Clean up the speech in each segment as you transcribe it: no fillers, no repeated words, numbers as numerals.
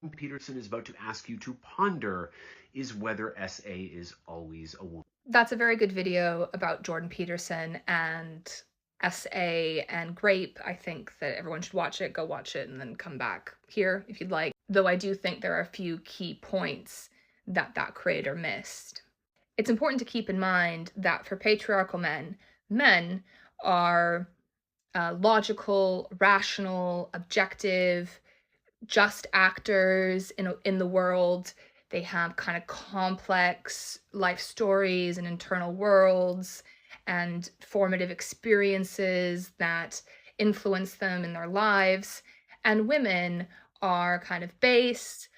Peterson is about to ask you to ponder is whether SA is always a woman. That's a very good video about Jordan Peterson and SA and Grape. I think that everyone should watch it. Go watch it and then come back here if you'd like. Though I do think there are a few key points that that creator missed. It's important to keep in mind that for patriarchal men, men are logical, rational, objective, just actors in the world. They have kind of complex life stories and internal worlds and formative experiences that influence them in their lives. And women are kind of base,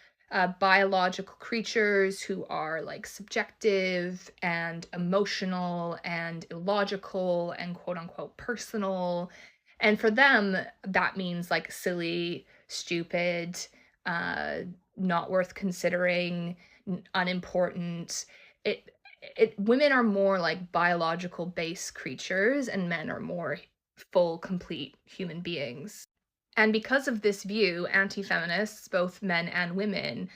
biological creatures who are like subjective and emotional and illogical and quote unquote personal. And for them, that means like silly, stupid, not worth considering, unimportant. Women are more like biological base creatures and men are more full, complete human beings. And because of this view, anti-feminists, both men and women,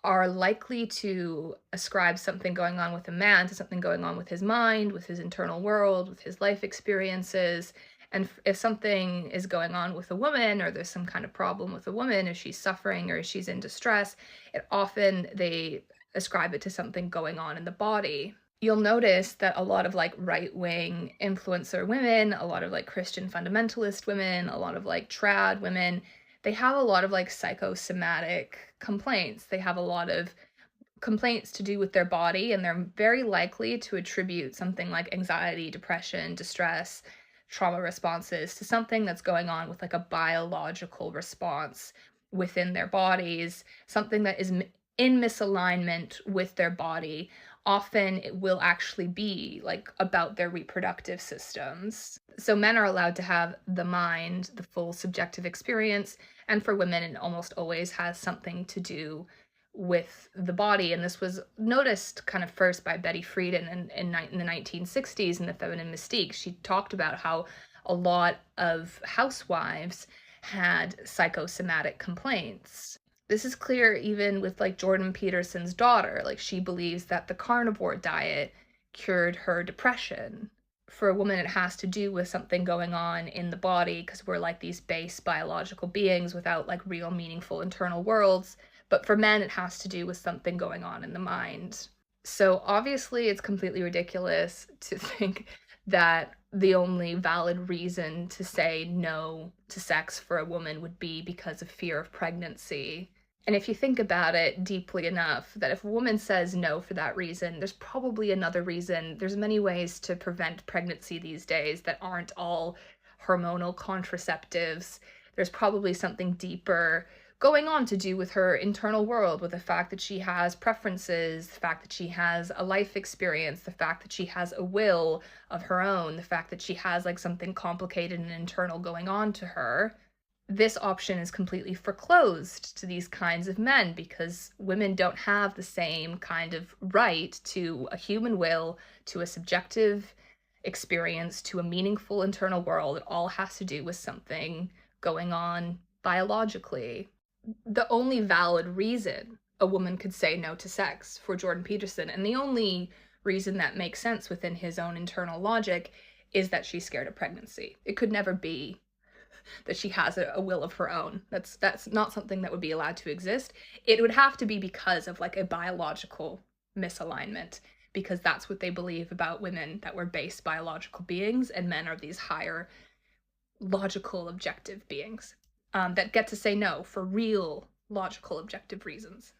are likely to ascribe something going on with a man to something going on with his mind, with his internal world, with his life experiences. And if something is going on with a woman, or there's some kind of problem with a woman, if she's suffering or if she's in distress, they ascribe it to something going on in the body. You'll notice that a lot of like right-wing influencer women, a lot of like Christian fundamentalist women, a lot of like trad women, they have a lot of like psychosomatic complaints. They have a lot of complaints to do with their body, and they're very likely to attribute something like anxiety, depression, distress, trauma responses to something that's going on with like a biological response within their bodies, something that is in misalignment with their body. Often it will actually be like about their reproductive systems. So men are allowed to have the mind, the full subjective experience, and for women it almost always has something to do with the body. And this was noticed kind of first by Betty Friedan in the 1960s in The Feminine Mystique. She talked about how a lot of housewives had psychosomatic complaints. This is clear even with like Jordan Peterson's daughter. Like she believes that the carnivore diet cured her depression. For a woman, it has to do with something going on in the body because we're like these base biological beings without like real meaningful internal worlds. But for men, it has to do with something going on in the mind. So obviously, it's completely ridiculous to think that the only valid reason to say no to sex for a woman would be because of fear of pregnancy. And if you think about it deeply enough, that if a woman says no for that reason, there's probably another reason. There's many ways to prevent pregnancy these days that aren't all hormonal contraceptives. There's probably something deeper going on to do with her internal world, with the fact that she has preferences, the fact that she has a life experience, the fact that she has a will of her own, the fact that she has like something complicated and internal going on to her. This option is completely foreclosed to these kinds of men because women don't have the same kind of right to a human will, to a subjective experience, to a meaningful internal world. It all has to do with something going on biologically. The only valid reason a woman could say no to sex for Jordan Peterson, and the only reason that makes sense within his own internal logic, is that she's scared of pregnancy. It could never be that she has a will of her own. That's not something that would be allowed to exist. It would have to be because of like a biological misalignment, because that's what they believe about women, that we're base biological beings and men are these higher logical objective beings that get to say no for real logical objective reasons.